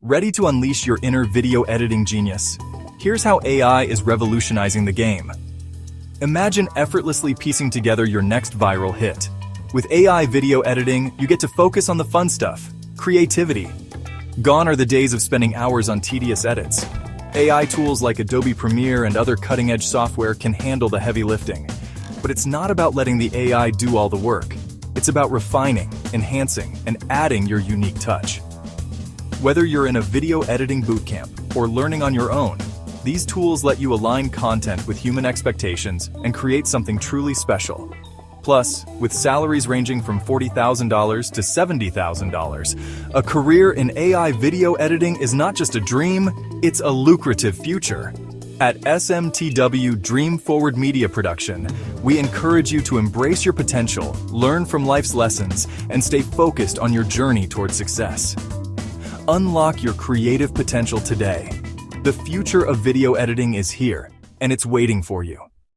Ready to unleash your inner video editing genius? Here's how AI is revolutionizing the game. Imagine effortlessly piecing together your next viral hit. With AI video editing, you get to focus on the fun stuff, creativity. Gone are the days of spending hours on tedious edits. AI tools like Adobe Premiere and other cutting-edge software can handle the heavy lifting. But it's not about letting the AI do all the work. It's about refining, enhancing, and adding your unique touch. Whether you're in a video editing bootcamp or learning on your own, these tools let you align content with human expectations and create something truly special. Plus, with salaries ranging from $40,000 to $70,000, a career in AI video editing is not just a dream, it's a lucrative future. At SMTW Dream Forward Media Production, we encourage you to embrace your potential, learn from life's lessons, and stay focused on your journey towards success. Unlock your creative potential today. The future of video editing is here, and it's waiting for you.